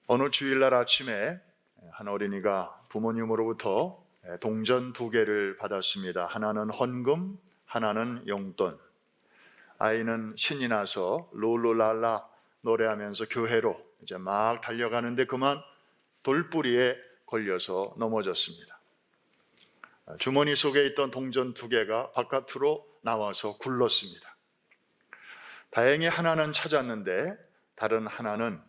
어느 주일날 아침에 한 어린이가 부모님으로부터 동전 2개를 받았습니다. 하나는 헌금, 하나는 용돈. 아이는 신이 나서 룰루랄라 노래하면서 교회로 이제 막 달려가는데 그만 돌뿌리에 걸려서 넘어졌습니다. 주머니 속에 있던 동전 2개가 바깥으로 나와서 굴렀습니다. 다행히 하나는 찾았는데 다른 하나는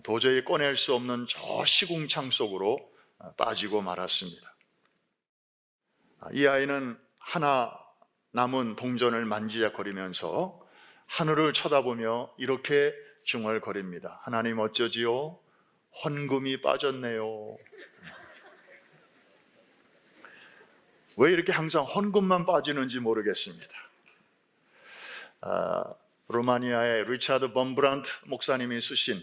도저히 꺼낼 수 없는 저 시궁창 속으로 빠지고 말았습니다. 이 아이는 하나 남은 동전을 만지작거리면서 하늘을 쳐다보며 이렇게 중얼거립니다. 하나님 어쩌지요? 헌금이 빠졌네요. 왜 이렇게 항상 헌금만 빠지는지 모르겠습니다. 루마니아의 리차드 범브란트 목사님이 쓰신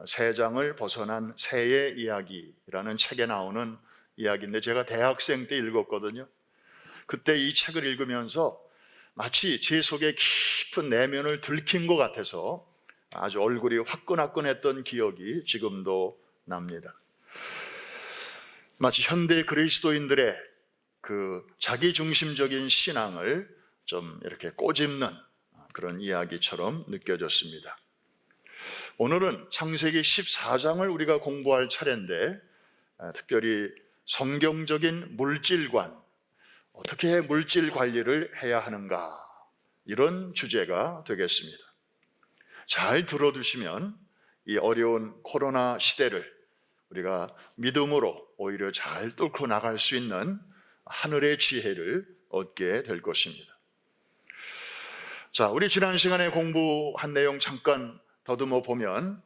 세 장을 벗어난 새의 이야기라는 책에 나오는 이야기인데 제가 대학생 때 읽었거든요. 그때 이 책을 읽으면서 마치 제 속에 깊은 내면을 들킨 것 같아서 아주 얼굴이 화끈화끈했던 기억이 지금도 납니다. 마치 현대 그리스도인들의 그 자기중심적인 신앙을 좀 이렇게 꼬집는 그런 이야기처럼 느껴졌습니다. 오늘은 창세기 14장을 우리가 공부할 차례인데 특별히 성경적인 물질관, 어떻게 물질 관리를 해야 하는가, 이런 주제가 되겠습니다. 잘 들어두시면 이 어려운 코로나 시대를 우리가 믿음으로 오히려 잘 뚫고 나갈 수 있는 하늘의 지혜를 얻게 될 것입니다. 자, 우리 지난 시간에 공부한 내용 잠깐 더듬어 보면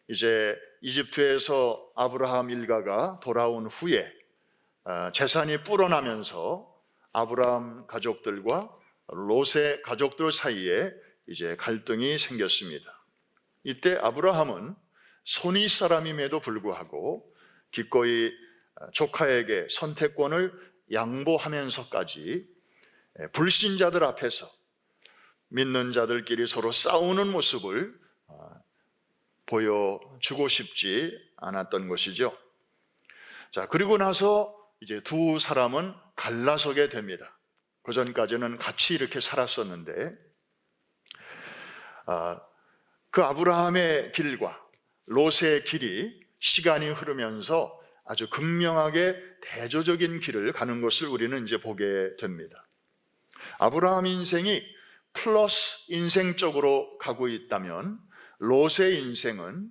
이제 이집트에서 아브라함 일가가 돌아온 후에 재산이 불어나면서 아브라함 가족들과 롯의 가족들 사이에 이제 갈등이 생겼습니다. 이때 아브라함은 손이 사람임에도 불구하고 기꺼이 조카에게 선택권을 양보하면서까지 불신자들 앞에서 믿는 자들끼리 서로 싸우는 모습을 보여주고 싶지 않았던 것이죠. 자, 그리고 나서 이제 두 사람은 갈라서게 됩니다. 그 전까지는 같이 이렇게 살았었는데 그 아브라함의 길과 롯의 길이 시간이 흐르면서 아주 극명하게 대조적인 길을 가는 것을 우리는 이제 보게 됩니다. 아브라함 인생이 플러스 인생 쪽으로 가고 있다면 롯의 인생은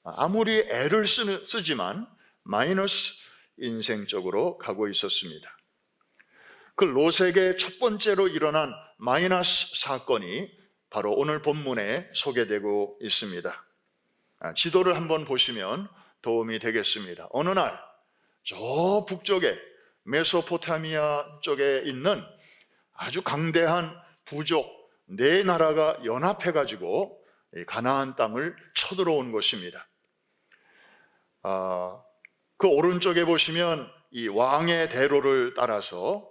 아무리 애를 쓰지만 마이너스 인생 쪽으로 가고 있었습니다. 그 롯에게 첫 번째로 일어난 마이너스 사건이 바로 오늘 본문에 소개되고 있습니다. 지도를 한번 보시면 도움이 되겠습니다. 어느 날 저 북쪽에 메소포타미아 쪽에 있는 아주 강대한 부족 4나라가 연합해가지고 가나안 땅을 쳐들어온 것입니다. 그 오른쪽에 보시면 이 왕의 대로를 따라서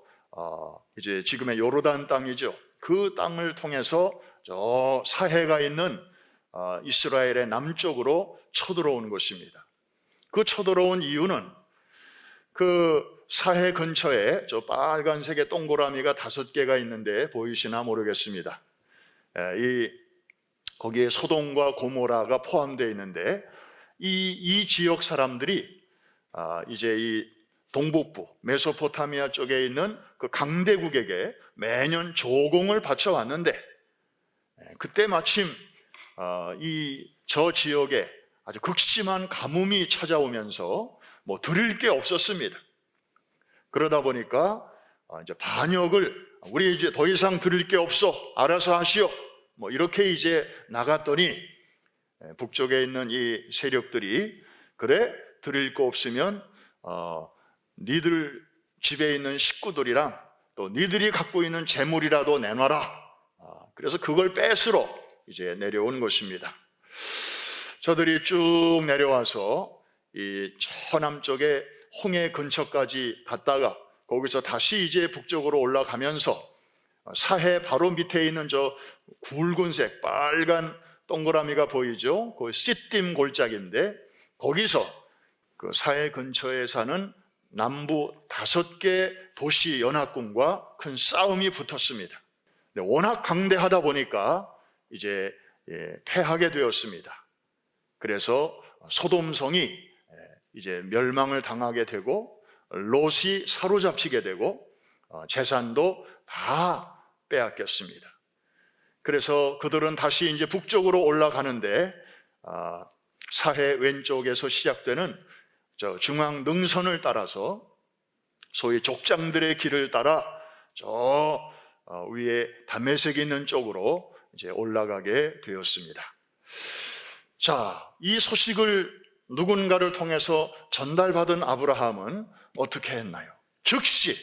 이제 지금의 요르단 땅이죠. 그 땅을 통해서 저 사해가 있는 이스라엘의 남쪽으로 쳐들어온 것입니다. 그 쳐들어온 이유는 그 사해 근처에 저 빨간색의 동그라미가 5개가 있는데 보이시나 모르겠습니다. 거기에 소돔과 고모라가 포함되어 있는데 이 지역 사람들이 이제 이 동북부 메소포타미아 쪽에 있는 그 강대국에게 매년 조공을 바쳐왔는데 그때 마침 저 지역에 아주 극심한 가뭄이 찾아오면서 뭐 드릴 게 없었습니다. 그러다 보니까 이제 반역을 우리 이제 더 이상 드릴 게 없어, 알아서 하시오, 뭐 이렇게 이제 나갔더니 북쪽에 있는 이 세력들이 그래 드릴 거 없으면 니들 집에 있는 식구들이랑 또 니들이 갖고 있는 재물이라도 내놔라. 그래서 그걸 뺏으러 이제 내려온 것입니다. 저들이 쭉 내려와서 이 서남쪽에 홍해 근처까지 갔다가 거기서 다시 이제 북쪽으로 올라가면서 사해 바로 밑에 있는 저 굵은색 빨간 동그라미가 보이죠? 그 시딤 골짜기인데 거기서 그 사해 근처에 사는 남부 5개 도시 연합군과 큰 싸움이 붙었습니다. 워낙 강대하다 보니까 이제 패하게 되었습니다. 그래서 소돔성이 이제 멸망을 당하게 되고 롯이 사로잡히게 되고 재산도 다 빼앗겼습니다. 그래서 그들은 다시 이제 북쪽으로 올라가는데 사해 왼쪽에서 시작되는 저 중앙 능선을 따라서 소위 족장들의 길을 따라 저 위에 다메섹이 있는 쪽으로 이제 올라가게 되었습니다. 자, 이 소식을 누군가를 통해서 전달받은 아브라함은 어떻게 했나요? 즉시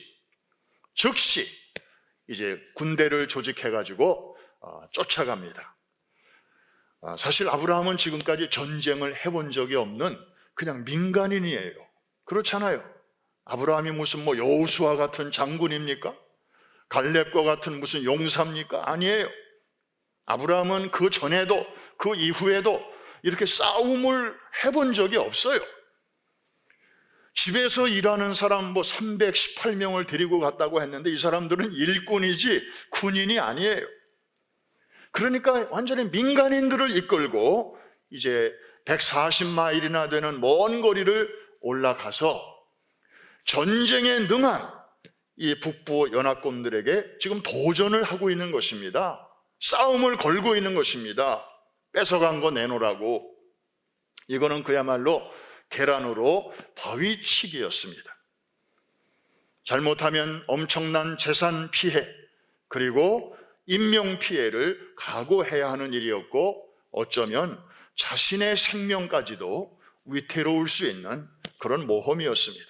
이제 군대를 조직해가지고 쫓아갑니다. 사실 아브라함은 지금까지 전쟁을 해본 적이 없는 그냥 민간인이에요. 그렇잖아요. 아브라함이 무슨 여호수아 같은 장군입니까? 갈렙과 같은 무슨 용사입니까? 아니에요. 아브라함은 그 전에도 그 이후에도 이렇게 싸움을 해본 적이 없어요. 집에서 일하는 사람 318명을 데리고 갔다고 했는데 이 사람들은 일꾼이지 군인이 아니에요. 그러니까 완전히 민간인들을 이끌고 이제 140마일이나 되는 먼 거리를 올라가서 전쟁에 능한 이 북부 연합군들에게 지금 도전을 하고 있는 것입니다. 싸움을 걸고 있는 것입니다. 뺏어간 거 내놓으라고. 이거는 그야말로 계란으로 바위치기였습니다. 잘못하면 엄청난 재산 피해 그리고 인명 피해를 각오해야 하는 일이었고 어쩌면 자신의 생명까지도 위태로울 수 있는 그런 모험이었습니다.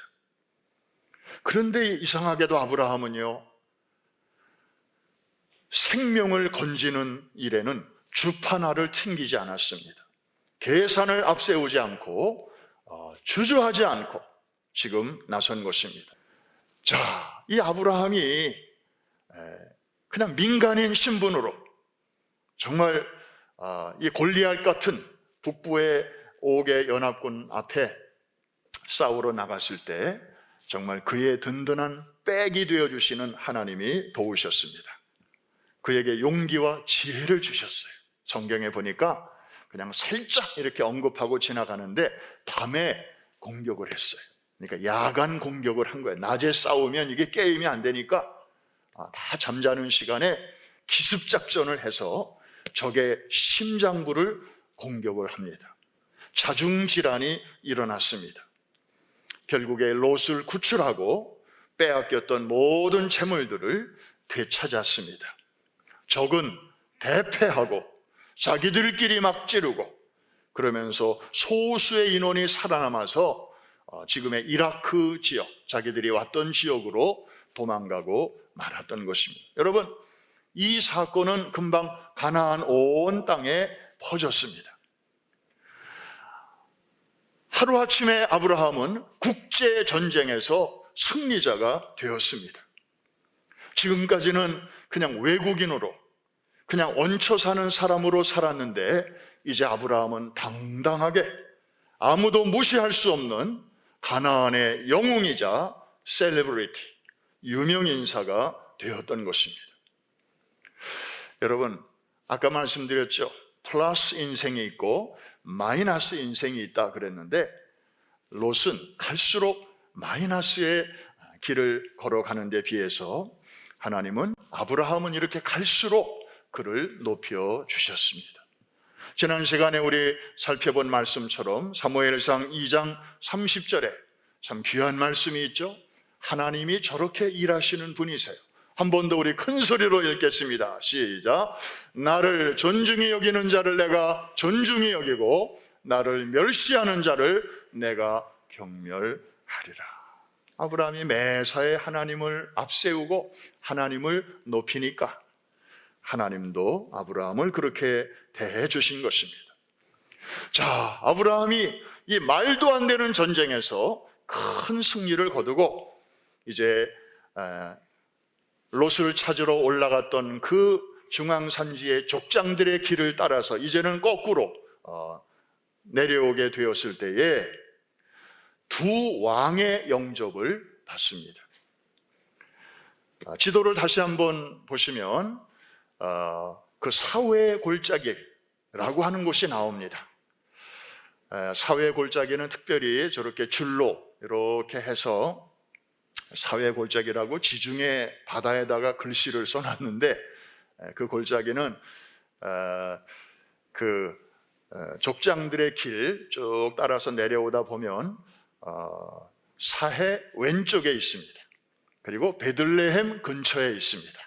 그런데 이상하게도 아브라함은요, 생명을 건지는 일에는 주판알을 튕기지 않았습니다. 계산을 앞세우지 않고 주저하지 않고 지금 나선 것입니다. 자, 이 아브라함이 그냥 민간인 신분으로 정말 이 골리앗 같은 북부의 5개 연합군 앞에 싸우러 나갔을 때 정말 그의 든든한 백이 되어주시는 하나님이 도우셨습니다. 그에게 용기와 지혜를 주셨어요. 성경에 보니까 그냥 살짝 이렇게 언급하고 지나가는데 밤에 공격을 했어요. 그러니까 야간 공격을 한 거예요. 낮에 싸우면 이게 게임이 안 되니까 다 잠자는 시간에 기습작전을 해서 적의 심장부를 공격을 합니다. 자중질환이 일어났습니다. 결국에 롯을 구출하고 빼앗겼던 모든 재물들을 되찾았습니다. 적은 대패하고 자기들끼리 막 찌르고 그러면서 소수의 인원이 살아남아서 지금의 이라크 지역, 자기들이 왔던 지역으로 도망가고 말았던 것입니다. 여러분, 이 사건은 금방 가나안 온 땅에 퍼졌습니다. 하루아침에 아브라함은 국제전쟁에서 승리자가 되었습니다. 지금까지는 그냥 외국인으로 그냥 얹혀 사는 사람으로 살았는데 이제 아브라함은 당당하게 아무도 무시할 수 없는 가나안의 영웅이자 셀레브리티, 유명인사가 되었던 것입니다. 여러분, 아까 말씀드렸죠. 플러스 인생이 있고 마이너스 인생이 있다 그랬는데 롯은 갈수록 마이너스의 길을 걸어가는 데 비해서 하나님은 아브라함은 이렇게 갈수록 그를 높여 주셨습니다. 지난 시간에 우리 살펴본 말씀처럼 사무엘상 2장 30절에 참 귀한 말씀이 있죠. 하나님이 저렇게 일하시는 분이세요. 한 번 더 우리 큰 소리로 읽겠습니다. 시작. 나를 존중히 여기는 자를 내가 존중히 여기고 나를 멸시하는 자를 내가 경멸하리라. 아브라함이 매사에 하나님을 앞세우고 하나님을 높이니까 하나님도 아브라함을 그렇게 대해 주신 것입니다. 자, 아브라함이 이 말도 안 되는 전쟁에서 큰 승리를 거두고 이제 롯을 찾으러 올라갔던 그 중앙산지의 족장들의 길을 따라서 이제는 거꾸로 내려오게 되었을 때에 두 왕의 영접을 받습니다. 지도를 다시 한번 보시면 그 사회 골짜기라고 하는 곳이 나옵니다. 사회 골짜기는 특별히 저렇게 줄로 이렇게 해서 사회 골짜기라고 지중해 바다에다가 글씨를 써놨는데, 그 골짜기는 족장들의 길 쭉 따라서 내려오다 보면 사해 왼쪽에 있습니다. 그리고 베들레헴 근처에 있습니다.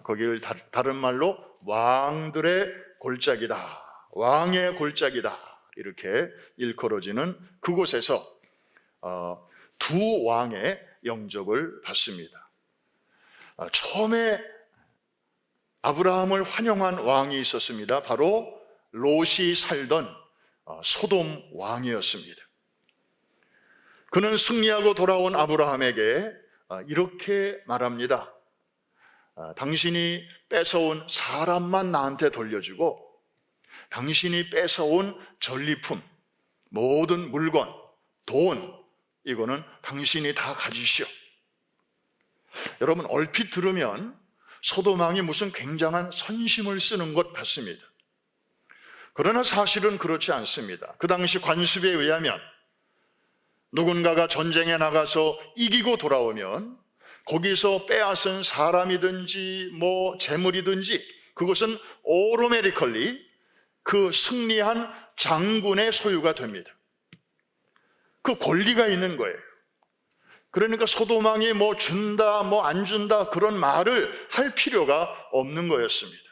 거기를 다른 말로 왕들의 골짜기다, 왕의 골짜기다 이렇게 일컬어지는 그곳에서 두 왕의 영접을 받습니다. 처음에 아브라함을 환영한 왕이 있었습니다. 바로 롯이 살던 소돔 왕이었습니다. 그는 승리하고 돌아온 아브라함에게 이렇게 말합니다. 당신이 뺏어온 사람만 나한테 돌려주고 당신이 뺏어온 전리품, 모든 물건, 돈, 이거는 당신이 다 가지시오. 여러분, 얼핏 들으면 소돔 왕이 무슨 굉장한 선심을 쓰는 것 같습니다. 그러나 사실은 그렇지 않습니다. 그 당시 관습에 의하면 누군가가 전쟁에 나가서 이기고 돌아오면 거기서 빼앗은 사람이든지 재물이든지 그것은 오토매티컬리 그 승리한 장군의 소유가 됩니다. 그 권리가 있는 거예요. 그러니까 소돔 왕이 준다, 안 준다 그런 말을 할 필요가 없는 거였습니다.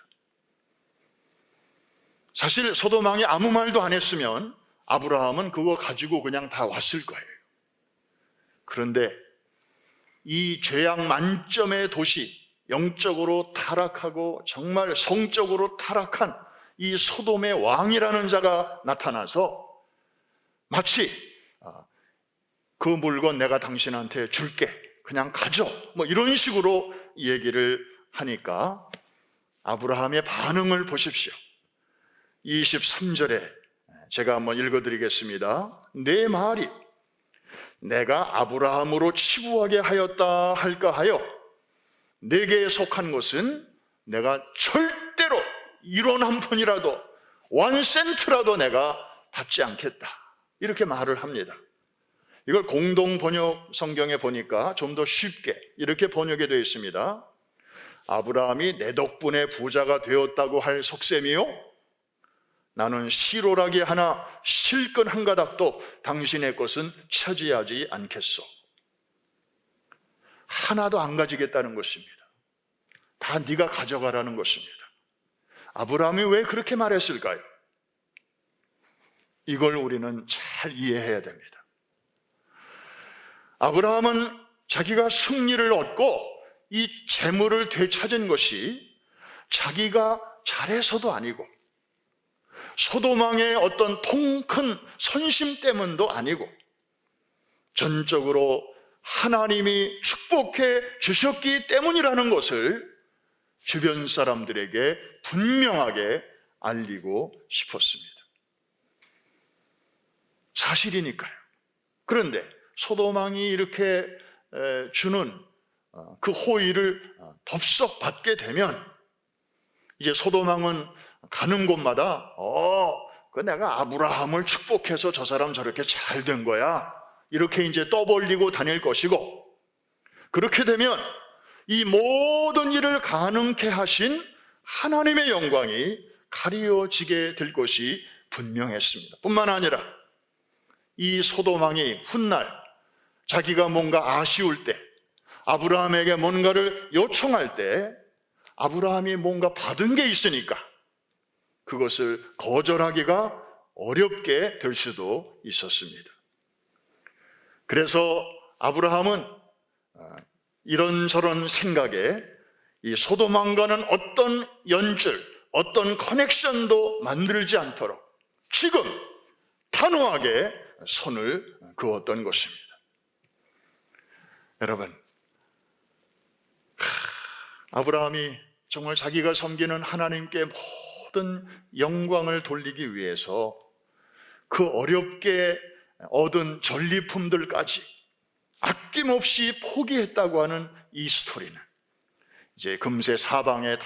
사실 소돔 왕이 아무 말도 안 했으면 아브라함은 그거 가지고 그냥 다 왔을 거예요. 그런데 이 죄악 만점의 도시, 영적으로 타락하고 정말 성적으로 타락한 이 소돔의 왕이라는 자가 나타나서 마치 그 물건 내가 당신한테 줄게, 그냥 가져, 이런 식으로 얘기를 하니까 아브라함의 반응을 보십시오. 23절에 제가 한번 읽어드리겠습니다. 내 말이 내가 아브라함으로 치부하게 하였다 할까 하여 내게 속한 것은 내가 절대로 1원 한 푼이라도 1센트라도 내가 받지 않겠다, 이렇게 말을 합니다. 이걸 공동 번역 성경에 보니까 좀 더 쉽게 이렇게 번역이 되어 있습니다. 아브라함이 내 덕분에 부자가 되었다고 할 속셈이요, 나는 시로라기 하나 실끈 한 가닥도 당신의 것은 차지하지 않겠소. 하나도 안 가지겠다는 것입니다. 다 네가 가져가라는 것입니다. 아브라함이 왜 그렇게 말했을까요? 이걸 우리는 잘 이해해야 됩니다. 아브라함은 자기가 승리를 얻고 이 재물을 되찾은 것이 자기가 잘해서도 아니고 소돔 왕의 어떤 통큰 선심 때문도 아니고 전적으로 하나님이 축복해 주셨기 때문이라는 것을 주변 사람들에게 분명하게 알리고 싶었습니다. 사실이니까요. 그런데 소돔 왕이 이렇게 주는 그 호의를 덥석 받게 되면 이제 소돔 왕은 가는 곳마다 그 내가 아브라함을 축복해서 저 사람 저렇게 잘 된 거야, 이렇게 이제 떠벌리고 다닐 것이고, 그렇게 되면 이 모든 일을 가능케 하신 하나님의 영광이 가리워지게 될 것이 분명했습니다. 뿐만 아니라 이 소돔 왕이 훗날 자기가 뭔가 아쉬울 때, 아브라함에게 뭔가를 요청할 때 아브라함이 뭔가 받은 게 있으니까 그것을 거절하기가 어렵게 될 수도 있었습니다. 그래서 아브라함은 이런저런 생각에 이 소돔 왕과는 어떤 연줄, 어떤 커넥션도 만들지 않도록 지금 단호하게 손을 그었던 것입니다. 여러분, 아브라함이 정말 자기가 섬기는 하나님께 모든 영광을 돌리기 위해서 그 어렵게 얻은 전리품들까지 아낌없이 포기했다고 하는 이 스토리는 이제 금세 사방에 다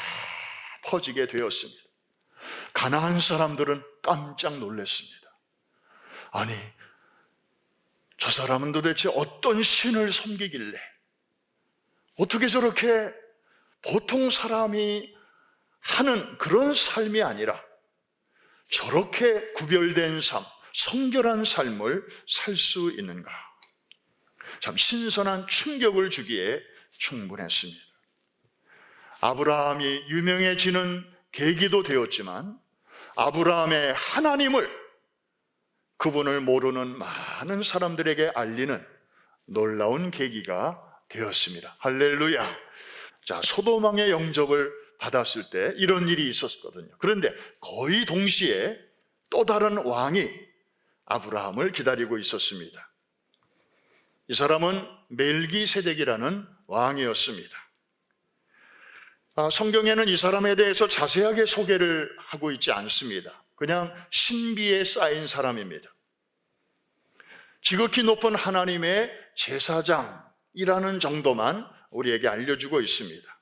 퍼지게 되었습니다. 가나안 사람들은 깜짝 놀랐습니다. 아니, 저 사람은 도대체 어떤 신을 섬기길래 어떻게 저렇게 보통 사람이 하는 그런 삶이 아니라 저렇게 구별된 삶, 성결한 삶을 살 수 있는가? 참 신선한 충격을 주기에 충분했습니다. 아브라함이 유명해지는 계기도 되었지만 아브라함의 하나님을, 그분을 모르는 많은 사람들에게 알리는 놀라운 계기가 되었습니다. 할렐루야. 자, 소돔왕의 영접을 받았을 때 이런 일이 있었거든요. 그런데 거의 동시에 또 다른 왕이 아브라함을 기다리고 있었습니다. 이 사람은 멜기세덱이라는 왕이었습니다. 성경에는 이 사람에 대해서 자세하게 소개를 하고 있지 않습니다. 그냥 신비에 쌓인 사람입니다. 지극히 높은 하나님의 제사장이라는 정도만 우리에게 알려주고 있습니다.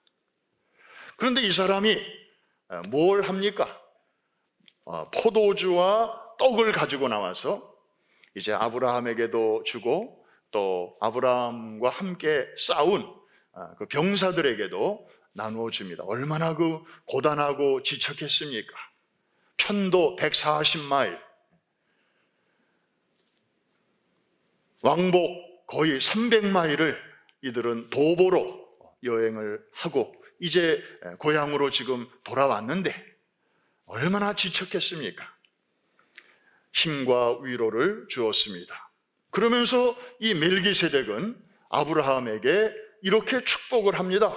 그런데 이 사람이 뭘 합니까? 포도주와 떡을 가지고 나와서 이제 아브라함에게도 주고 또 아브라함과 함께 싸운 그 병사들에게도 나누어 줍니다. 얼마나 그 고단하고 지쳤겠습니까? 편도 140마일, 왕복 거의 300마일을 이들은 도보로 여행을 하고 이제 고향으로 지금 돌아왔는데 얼마나 지쳤겠습니까? 힘과 위로를 주었습니다. 그러면서 이 멜기세덱은 아브라함에게 이렇게 축복을 합니다.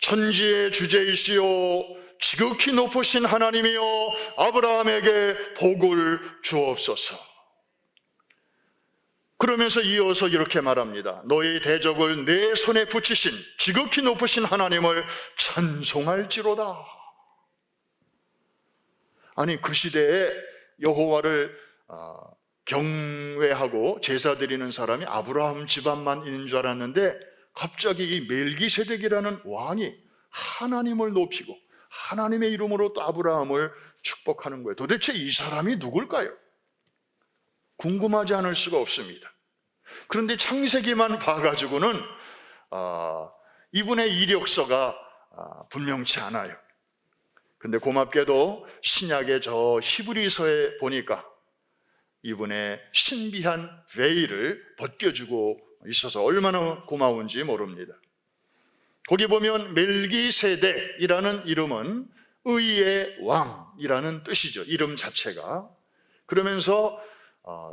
천지의 주제이시오 지극히 높으신 하나님이여 아브라함에게 복을 주옵소서. 그러면서 이어서 이렇게 말합니다. 너희 대적을 내 손에 붙이신 지극히 높으신 하나님을 찬송할지로다. 아니, 그 시대에 여호와를 경외하고 제사 드리는 사람이 아브라함 집안만 있는 줄 알았는데 갑자기 이 멜기세덱이라는 왕이 하나님을 높이고 하나님의 이름으로 또 아브라함을 축복하는 거예요. 도대체 이 사람이 누굴까요? 궁금하지 않을 수가 없습니다. 그런데 창세기만 봐가지고는 이분의 이력서가 분명치 않아요. 근데 고맙게도 신약의 저 히브리서에 보니까 이분의 신비한 베일을 벗겨주고 있어서 얼마나 고마운지 모릅니다. 거기 보면 멜기세덱이라는 이름은 의의 왕이라는 뜻이죠. 이름 자체가. 그러면서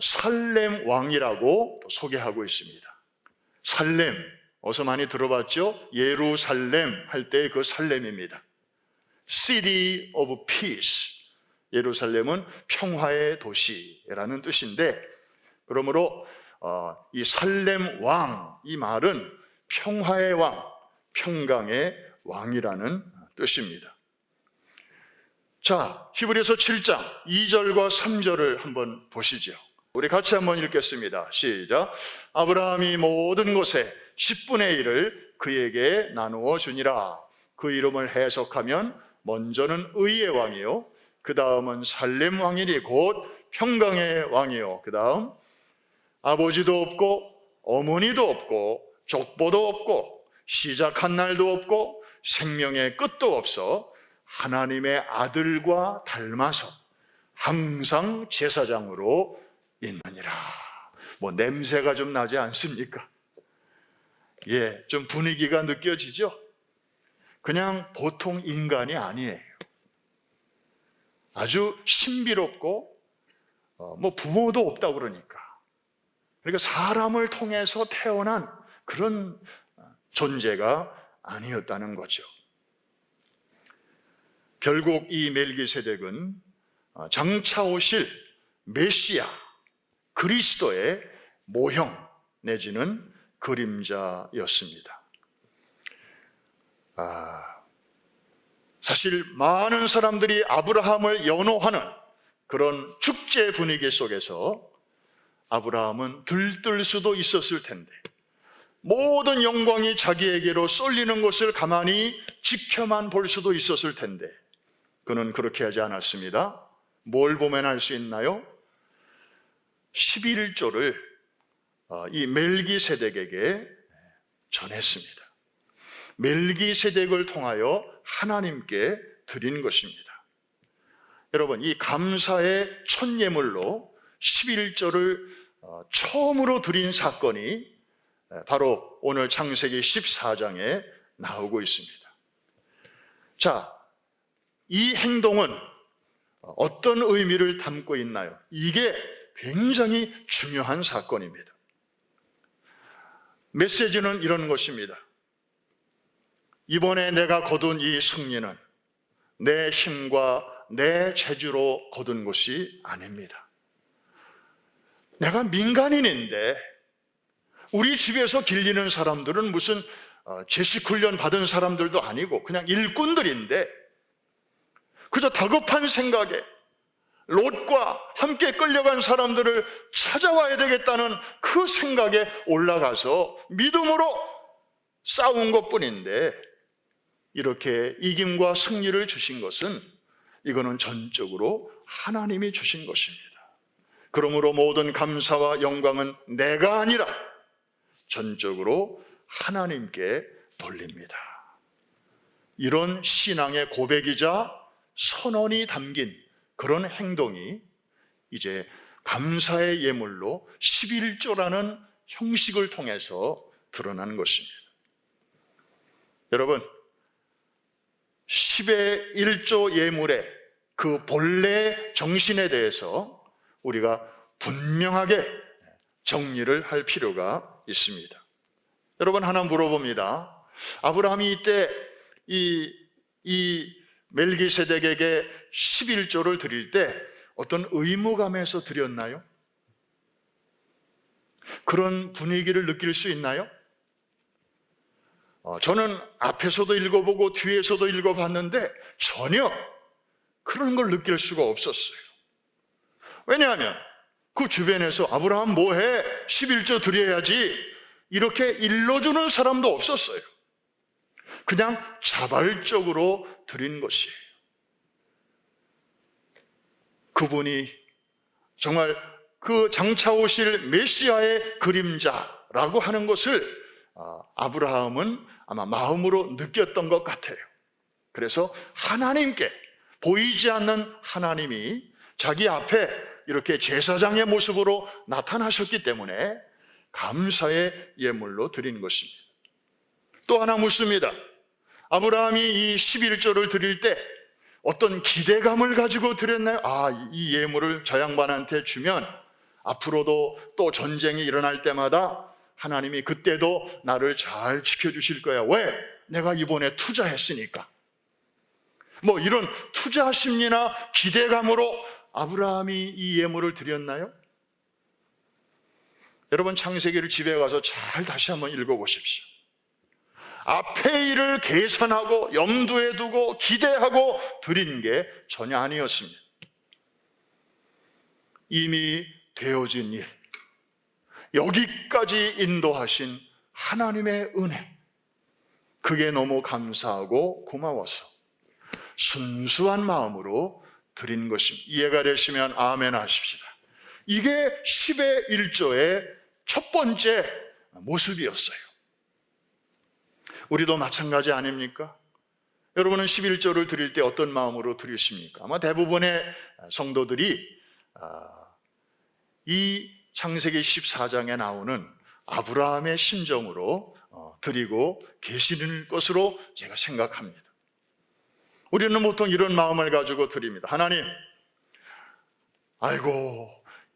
살렘 왕이라고 소개하고 있습니다. 살렘, 어서 많이 들어봤죠? 예루살렘 할 때 그 살렘입니다. City of Peace. 예루살렘은 평화의 도시라는 뜻인데, 그러므로 이 살렘 왕, 이 말은 평화의 왕, 평강의 왕이라는 뜻입니다. 자, 히브리서 7장 2절과 3절을 한번 보시죠. 우리 같이 한번 읽겠습니다. 시작. 아브라함이 모든 것에 10분의 1을 그에게 나누어 주니라. 그 이름을 해석하면 먼저는 의의 왕이요, 그 다음은 살렘 왕이니 곧 평강의 왕이요, 그 다음 아버지도 없고 어머니도 없고 족보도 없고 시작한 날도 없고 생명의 끝도 없어 하나님의 아들과 닮아서 항상 제사장으로 있느니라. 뭐 냄새가 좀 나지 않습니까? 예, 좀 분위기가 느껴지죠? 그냥 보통 인간이 아니에요. 아주 신비롭고 뭐 부모도 없다고 그러니까 사람을 통해서 태어난 그런 존재가 아니었다는 거죠. 결국 이 멜기세덱은 장차 오실 메시아 그리스도의 모형 내지는 그림자였습니다. 사실 많은 사람들이 아브라함을 연호하는 그런 축제 분위기 속에서 아브라함은 들뜰 수도 있었을 텐데, 모든 영광이 자기에게로 쏠리는 것을 가만히 지켜만 볼 수도 있었을 텐데, 그는 그렇게 하지 않았습니다. 뭘 보면 알 수 있나요? 11조를 이 멜기세덱에게 전했습니다. 멜기세덱을 통하여 하나님께 드린 것입니다. 여러분, 이 감사의 첫 예물로 11조를 처음으로 드린 사건이 바로 오늘 창세기 14장에 나오고 있습니다. 자, 이 행동은 어떤 의미를 담고 있나요? 이게 굉장히 중요한 사건입니다. 메시지는 이런 것입니다. 이번에 내가 거둔 이 승리는 내 힘과 내 재주로 거둔 것이 아닙니다. 내가 민간인인데, 우리 집에서 길리는 사람들은 무슨 제식 훈련 받은 사람들도 아니고 그냥 일꾼들인데, 그저 다급한 생각에 롯과 함께 끌려간 사람들을 찾아와야 되겠다는 그 생각에 올라가서 믿음으로 싸운 것뿐인데, 이렇게 이김과 승리를 주신 것은 이거는 전적으로 하나님이 주신 것입니다. 그러므로 모든 감사와 영광은 내가 아니라 전적으로 하나님께 돌립니다. 이런 신앙의 고백이자 선언이 담긴 그런 행동이 이제 감사의 예물로 11조라는 형식을 통해서 드러난 것입니다. 여러분, 10의 1조 예물의 그 본래 정신에 대해서 우리가 분명하게 정리를 할 필요가 있습니다. 여러분, 하나 물어봅니다. 아브라함이 이때 이 멜기세덱에게 11조를 드릴 때 어떤 의무감에서 드렸나요? 그런 분위기를 느낄 수 있나요? 저는 앞에서도 읽어보고 뒤에서도 읽어봤는데 전혀 그런 걸 느낄 수가 없었어요. 왜냐하면 그 주변에서 아브라함 뭐해? 11조 드려야지, 이렇게 일러주는 사람도 없었어요. 그냥 자발적으로 드린 것이에요. 그분이 정말 그 장차 오실 메시아의 그림자라고 하는 것을 아브라함은 아마 마음으로 느꼈던 것 같아요. 그래서 하나님께, 보이지 않는 하나님이 자기 앞에 이렇게 제사장의 모습으로 나타나셨기 때문에 감사의 예물로 드린 것입니다. 또 하나 묻습니다. 아브라함이 이 11조를 드릴 때 어떤 기대감을 가지고 드렸나요? 이 예물을 저 양반한테 주면 앞으로도 또 전쟁이 일어날 때마다 하나님이 그때도 나를 잘 지켜주실 거야. 왜? 내가 이번에 투자했으니까. 뭐 이런 투자 심리나 기대감으로 아브라함이 이 예물을 드렸나요? 여러분, 창세기를 집에 가서 잘 다시 한번 읽어보십시오. 앞의 일을 계산하고 염두에 두고 기대하고 드린 게 전혀 아니었습니다. 이미 되어진 일, 여기까지 인도하신 하나님의 은혜, 그게 너무 감사하고 고마워서 순수한 마음으로 드린 것입니다. 이해가 되시면 아멘 하십시다. 이게 10의 1조의 첫 번째 모습이었어요. 우리도 마찬가지 아닙니까? 여러분은 11조를 드릴 때 어떤 마음으로 드리십니까? 아마 대부분의 성도들이 이 창세기 14장에 나오는 아브라함의 심정으로 드리고 계시는 것으로 제가 생각합니다. 우리는 보통 이런 마음을 가지고 드립니다. 하나님, 아이고,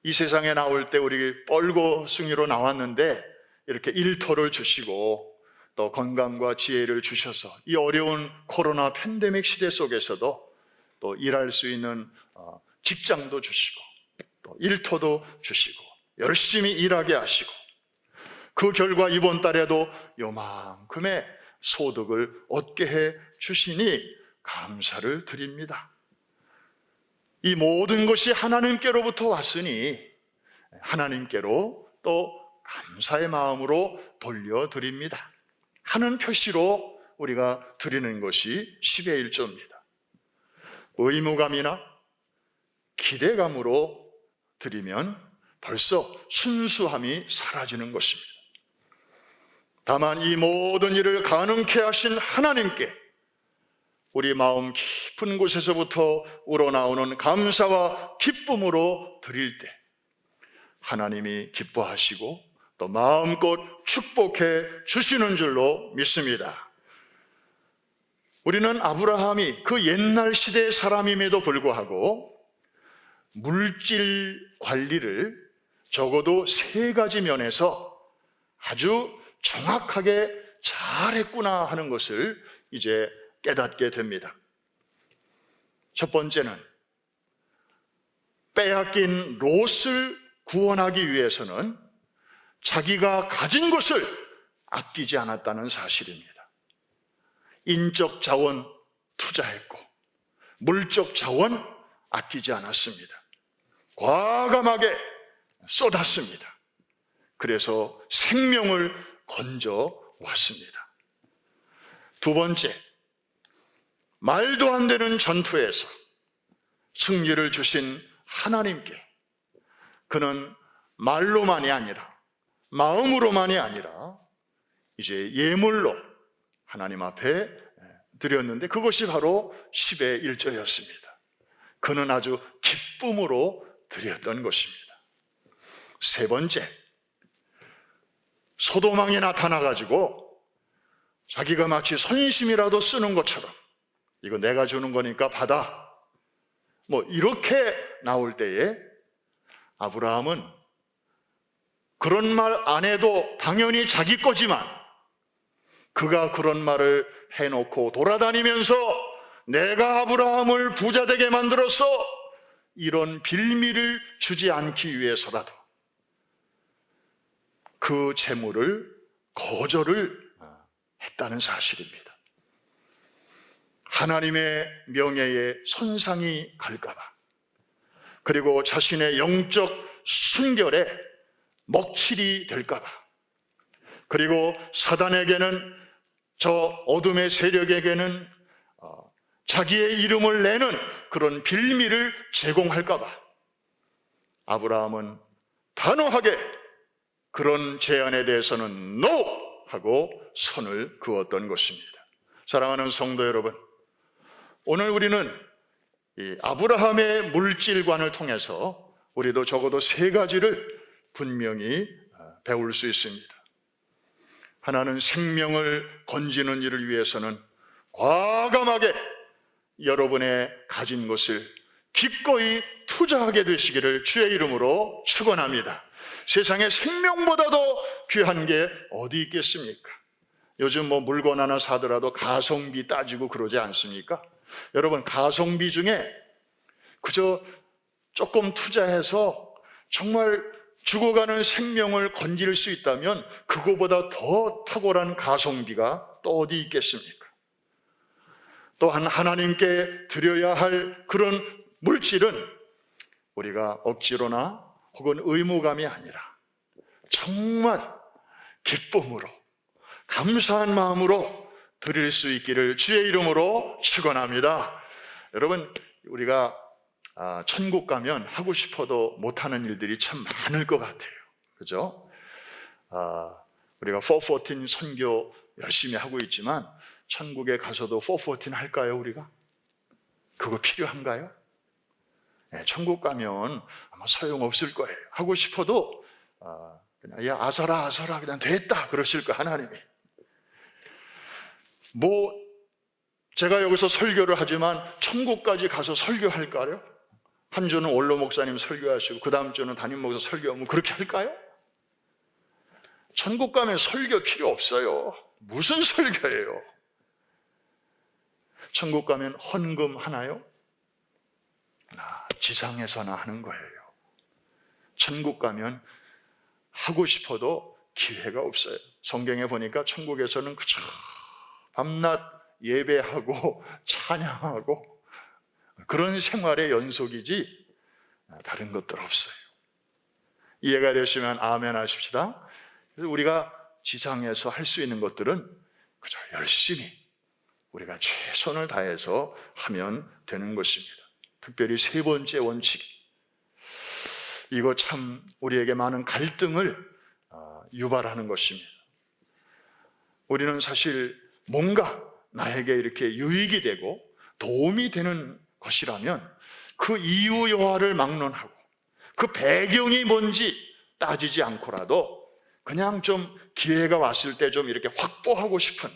이 세상에 나올 때 우리 뻘고숭이로 나왔는데 이렇게 일터를 주시고 또 건강과 지혜를 주셔서 이 어려운 코로나 팬데믹 시대 속에서도 또 일할 수 있는 직장도 주시고 또 일터도 주시고 열심히 일하게 하시고 그 결과 이번 달에도 요만큼의 소득을 얻게 해 주시니 감사를 드립니다. 이 모든 것이 하나님께로부터 왔으니 하나님께로 또 감사의 마음으로 돌려드립니다 하는 표시로 우리가 드리는 것이 10의 1조입니다. 의무감이나 기대감으로 드리면 벌써 순수함이 사라지는 것입니다. 다만 이 모든 일을 가능케 하신 하나님께 우리 마음 깊은 곳에서부터 우러나오는 감사와 기쁨으로 드릴 때 하나님이 기뻐하시고 또 마음껏 축복해 주시는 줄로 믿습니다. 우리는 아브라함이 그 옛날 시대의 사람임에도 불구하고 물질 관리를 적어도 3가지 면에서 아주 정확하게 잘했구나 하는 것을 이제 깨닫게 됩니다. 첫 번째는 빼앗긴 롯을 구원하기 위해서는 자기가 가진 것을 아끼지 않았다는 사실입니다. 인적 자원 투자했고 물적 자원 아끼지 않았습니다. 과감하게 쏟았습니다. 그래서 생명을 건져 왔습니다. 두 번째, 말도 안 되는 전투에서 승리를 주신 하나님께 그는 말로만이 아니라 마음으로만이 아니라 이제 예물로 하나님 앞에 드렸는데 그것이 바로 10의 1조였습니다. 그는 아주 기쁨으로 드렸던 것입니다. 세 번째, 소도망이 나타나가지고 자기가 마치 선심이라도 쓰는 것처럼 이거 내가 주는 거니까 받아 이렇게 나올 때에 아브라함은 그런 말 안 해도 당연히 자기 거지만 그가 그런 말을 해놓고 돌아다니면서 내가 아브라함을 부자 되게 만들어서 이런 빌미를 주지 않기 위해서라도 그 재물을 거절을 했다는 사실입니다. 하나님의 명예에 손상이 갈까봐, 그리고 자신의 영적 순결에 먹칠이 될까봐, 그리고 사단에게는, 저 어둠의 세력에게는 자기의 이름을 내는 그런 빌미를 제공할까봐 아브라함은 단호하게 그런 제안에 대해서는 NO! 하고 선을 그었던 것입니다. 사랑하는 성도 여러분, 오늘 우리는 이 아브라함의 물질관을 통해서 우리도 적어도 3가지를 분명히 배울 수 있습니다. 하나는 생명을 건지는 일을 위해서는 과감하게 여러분의 가진 것을 기꺼이 투자하게 되시기를 주의 이름으로 축원합니다. 세상에 생명보다도 귀한 게 어디 있겠습니까? 요즘 물건 하나 사더라도 가성비 따지고 그러지 않습니까? 여러분, 가성비 중에 그저 조금 투자해서 정말 죽어가는 생명을 건질 수 있다면 그거보다 더 탁월한 가성비가 또 어디 있겠습니까? 또한 하나님께 드려야 할 그런 물질은 우리가 억지로나 혹은 의무감이 아니라 정말 기쁨으로 감사한 마음으로 드릴 수 있기를 주의 이름으로 축원합니다. 여러분, 우리가 천국 가면 하고 싶어도 못하는 일들이 참 많을 것 같아요. 그죠? 우리가 414 선교 열심히 하고 있지만 천국에 가서도 414 할까요, 우리가? 그거 필요한가요? 네, 천국 가면 아마 소용없을 거예요. 하고 싶어도 그냥 야 아서라 그냥 됐다 그러실 거 하나님이. 제가 여기서 설교를 하지만 천국까지 가서 설교할까요? 한 주는 원로 목사님 설교하시고 그 다음 주는 담임 목사 설교하면 그렇게 할까요? 천국 가면 설교 필요 없어요. 무슨 설교예요? 천국 가면 헌금 하나요? 지상에서나 하는 거예요. 천국 가면 하고 싶어도 기회가 없어요. 성경에 보니까 천국에서는 그저 밤낮 예배하고 찬양하고 그런 생활의 연속이지 다른 것들 없어요. 이해가 되시면 아멘 하십시다. 그래서 우리가 지상에서 할 수 있는 것들은 그저 열심히 우리가 최선을 다해서 하면 되는 것입니다. 특별히 세 번째 원칙, 이거 참 우리에게 많은 갈등을 유발하는 것입니다. 우리는 사실 뭔가 나에게 이렇게 유익이 되고 도움이 되는 것이라면 그 이유 여하를 막론하고 그 배경이 뭔지 따지지 않고라도 그냥 좀 기회가 왔을 때 좀 이렇게 확보하고 싶은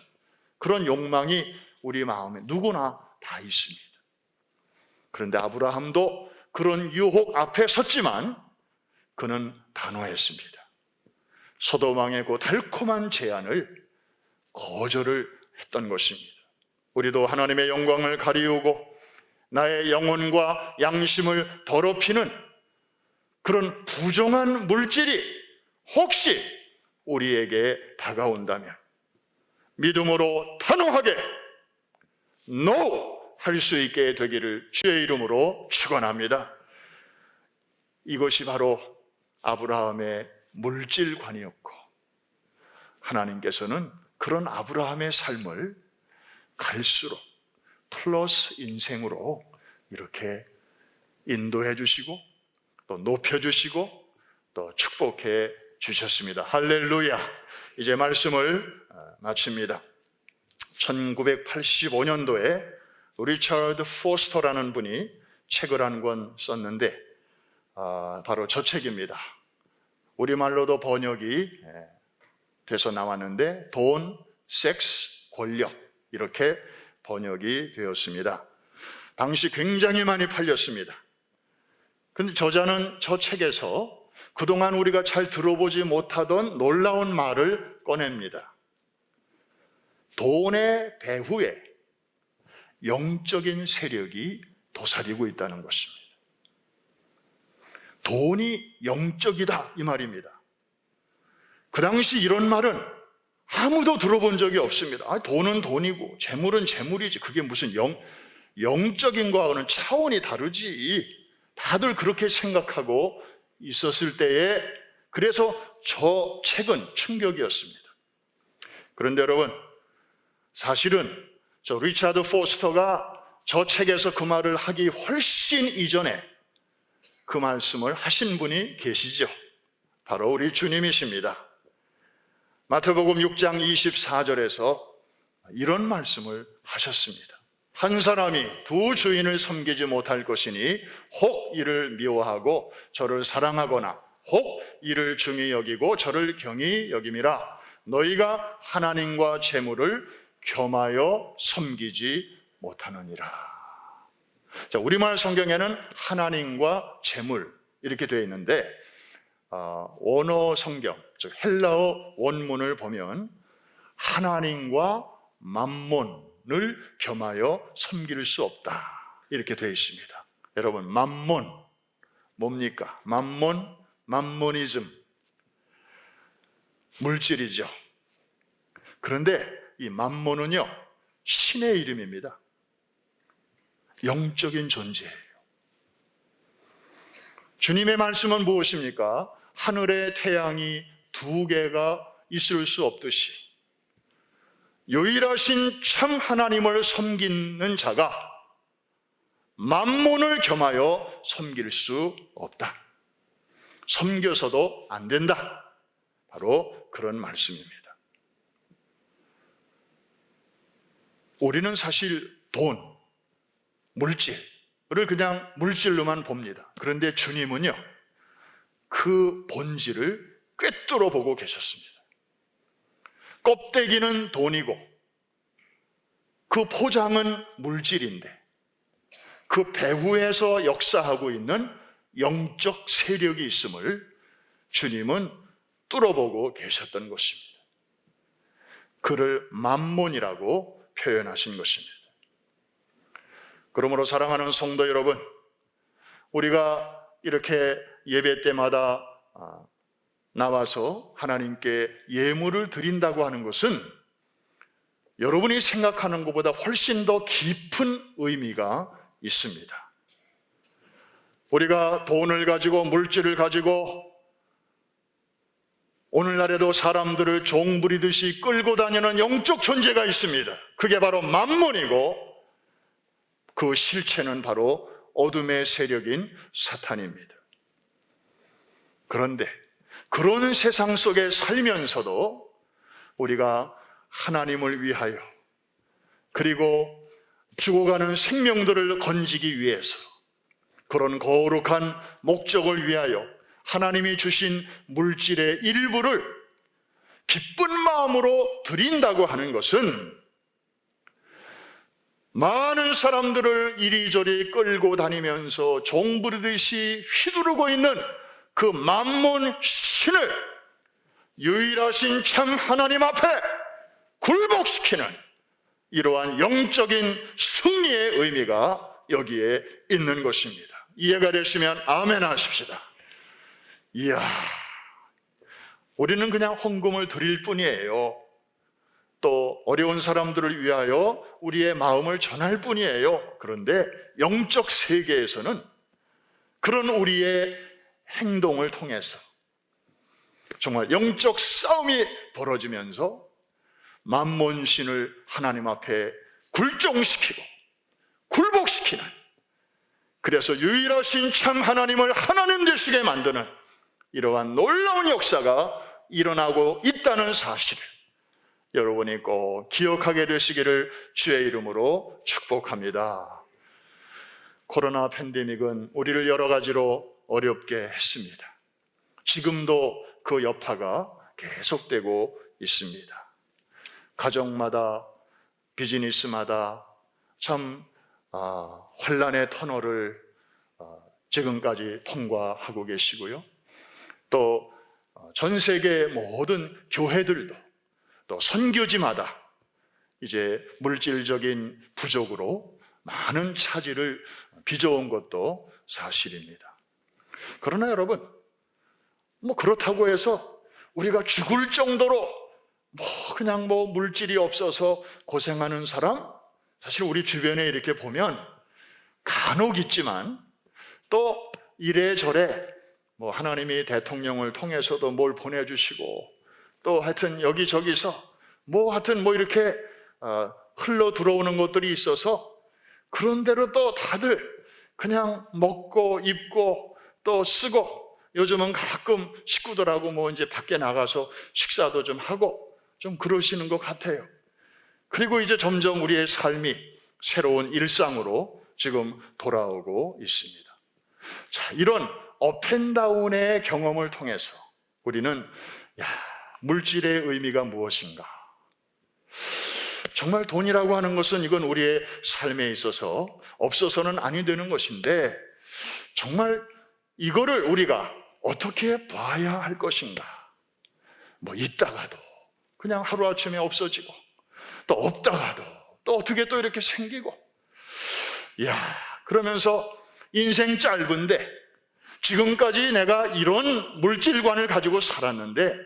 그런 욕망이 우리 마음에 누구나 다 있습니다. 그런데 아브라함도 그런 유혹 앞에 섰지만 그는 단호했습니다. 소돔왕의 그 달콤한 제안을 거절을 했던 것입니다. 우리도 하나님의 영광을 가리우고 나의 영혼과 양심을 더럽히는 그런 부정한 물질이 혹시 우리에게 다가온다면 믿음으로 단호하게 NO! 할 수 있게 되기를 주의 이름으로 축원합니다. 이것이 바로 아브라함의 물질관이었고 하나님께서는 그런 아브라함의 삶을 갈수록 플러스 인생으로 이렇게 인도해 주시고 또 높여 주시고 또 축복해 주셨습니다. 할렐루야. 이제 말씀을 마칩니다. 1985년도에 리처드 포스터라는 분이 책을 한 권 썼는데 바로 저 책입니다. 우리말로도 번역이 돼서 나왔는데 돈, 섹스, 권력 이렇게 번역이 되었습니다. 당시 굉장히 많이 팔렸습니다. 그런데 저자는 저 책에서 그동안 우리가 잘 들어보지 못하던 놀라운 말을 꺼냅니다. 돈의 배후에 영적인 세력이 도사리고 있다는 것입니다. 돈이 영적이다 이 말입니다. 그 당시 이런 말은 아무도 들어본 적이 없습니다. 돈은 돈이고 재물은 재물이지 그게 무슨 영적인 거하고는 차원이 다르지. 다들 그렇게 생각하고 있었을 때에 그래서 저 책은 충격이었습니다. 그런데 여러분 사실은 저 리처드 포스터가 저 책에서 그 말을 하기 훨씬 이전에 그 말씀을 하신 분이 계시죠. 바로 우리 주님이십니다. 마태복음 6장 24절에서 이런 말씀을 하셨습니다. 한 사람이 두 주인을 섬기지 못할 것이니 혹 이를 미워하고 저를 사랑하거나 혹 이를 중히 여기고 저를 경히 여김이라. 너희가 하나님과 재물을 겸하여 섬기지 못하느니라. 자, 우리말 성경에는 하나님과 재물 이렇게 되어 있는데 원어 성경, 즉 헬라어 원문을 보면 하나님과 맘몬을 겸하여 섬길 수 없다 이렇게 되어 있습니다. 여러분 맘몬 뭡니까? 맘모니즘 물질이죠. 그런데 이 맘몬은요 신의 이름입니다. 영적인 존재예요. 주님의 말씀은 무엇입니까? 하늘에 태양이 두 개가 있을 수 없듯이 유일하신 참 하나님을 섬기는 자가 맘몬을 겸하여 섬길 수 없다. 섬겨서도 안 된다. 바로 그런 말씀입니다. 우리는 사실 돈, 물질을 그냥 물질로만 봅니다. 그런데 주님은요 그 본질을 꿰뚫어 보고 계셨습니다. 껍데기는 돈이고 그 포장은 물질인데 그 배후에서 역사하고 있는 영적 세력이 있음을 주님은 뚫어보고 계셨던 것입니다. 그를 맘몬이라고 표현하신 것입니다. 그러므로 사랑하는 성도 여러분, 우리가 이렇게 예배 때마다 나와서 하나님께 예물을 드린다고 하는 것은 여러분이 생각하는 것보다 훨씬 더 깊은 의미가 있습니다. 우리가 돈을 가지고 물질을 가지고 오늘날에도 사람들을 종 부리듯이 끌고 다니는 영적 존재가 있습니다. 그게 바로 만몬이고 그 실체는 바로 어둠의 세력인 사탄입니다. 그런데 그런 세상 속에 살면서도 우리가 하나님을 위하여 그리고 죽어가는 생명들을 건지기 위해서 그런 거룩한 목적을 위하여 하나님이 주신 물질의 일부를 기쁜 마음으로 드린다고 하는 것은 많은 사람들을 이리저리 끌고 다니면서 종 부리듯이 휘두르고 있는 그 만몬 신을 유일하신 참 하나님 앞에 굴복시키는 이러한 영적인 승리의 의미가 여기에 있는 것입니다. 이해가 되시면 아멘 하십시다. 이야, 우리는 그냥 헌금을 드릴 뿐이에요. 또 어려운 사람들을 위하여 우리의 마음을 전할 뿐이에요. 그런데 영적 세계에서는 그런 우리의 행동을 통해서 정말 영적 싸움이 벌어지면서 만몬신을 하나님 앞에 굴종시키고 굴복시키는, 그래서 유일하신 참 하나님을 하나님 되시게 만드는 이러한 놀라운 역사가 일어나고 있다는 사실을 여러분이 꼭 기억하게 되시기를 주의 이름으로 축복합니다. 코로나 팬데믹은 우리를 여러 가지로 어렵게 했습니다. 지금도 그 여파가 계속되고 있습니다. 가정마다, 비즈니스마다 참 환란의 터널을 지금까지 통과하고 계시고요. 또 전 세계 모든 교회들도 또 선교지마다 이제 물질적인 부족으로 많은 차질을 빚어온 것도 사실입니다. 그러나 여러분, 그렇다고 해서 우리가 죽을 정도로 그냥 물질이 없어서 고생하는 사람, 사실 우리 주변에 이렇게 보면 간혹 있지만 또 이래저래 하나님이 대통령을 통해서도 뭘 보내주시고 또 하여튼 여기저기서 이렇게 흘러 들어오는 것들이 있어서 그런 대로 또 다들 그냥 먹고 입고 또 쓰고, 요즘은 가끔 식구들하고 이제 밖에 나가서 식사도 좀 하고 좀 그러시는 것 같아요. 그리고 이제 점점 우리의 삶이 새로운 일상으로 지금 돌아오고 있습니다. 자, 이런 업앤다운의 경험을 통해서 우리는 물질의 의미가 무엇인가? 정말 돈이라고 하는 것은 이건 우리의 삶에 있어서 없어서는 아니 되는 것인데, 정말 이거를 우리가 어떻게 봐야 할 것인가? 있다가도 그냥 하루아침에 없어지고, 또 없다가도 또 어떻게 또 이렇게 생기고, 그러면서 인생 짧은데 지금까지 내가 이런 물질관을 가지고 살았는데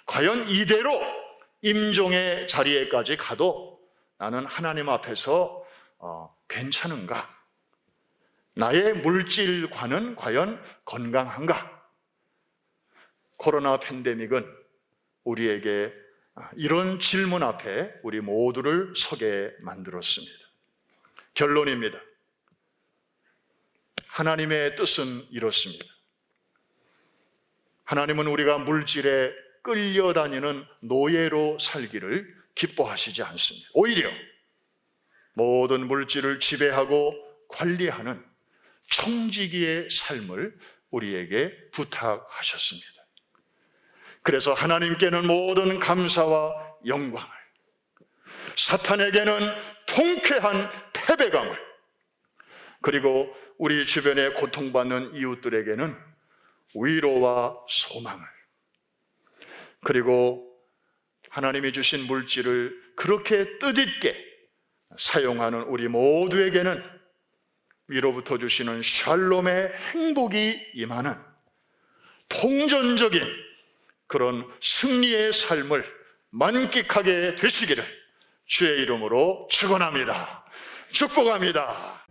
과연 이대로 임종의 자리에까지 가도 나는 하나님 앞에서 괜찮은가? 나의 물질관은 과연 건강한가? 코로나 팬데믹은 우리에게 이런 질문 앞에 우리 모두를 서게 만들었습니다. 결론입니다. 하나님의 뜻은 이렇습니다. 하나님은 우리가 물질에 끌려다니는 노예로 살기를 기뻐하시지 않습니다. 오히려 모든 물질을 지배하고 관리하는 청지기의 삶을 우리에게 부탁하셨습니다. 그래서 하나님께는 모든 감사와 영광을, 사탄에게는 통쾌한 패배감을, 그리고 우리 주변에 고통받는 이웃들에게는 위로와 소망을, 그리고 하나님이 주신 물질을 그렇게 뜻있게 사용하는 우리 모두에게는 위로부터 주시는 샬롬의 행복이 임하는 통전적인 그런 승리의 삶을 만끽하게 되시기를 주의 이름으로 축원합니다. 축복합니다.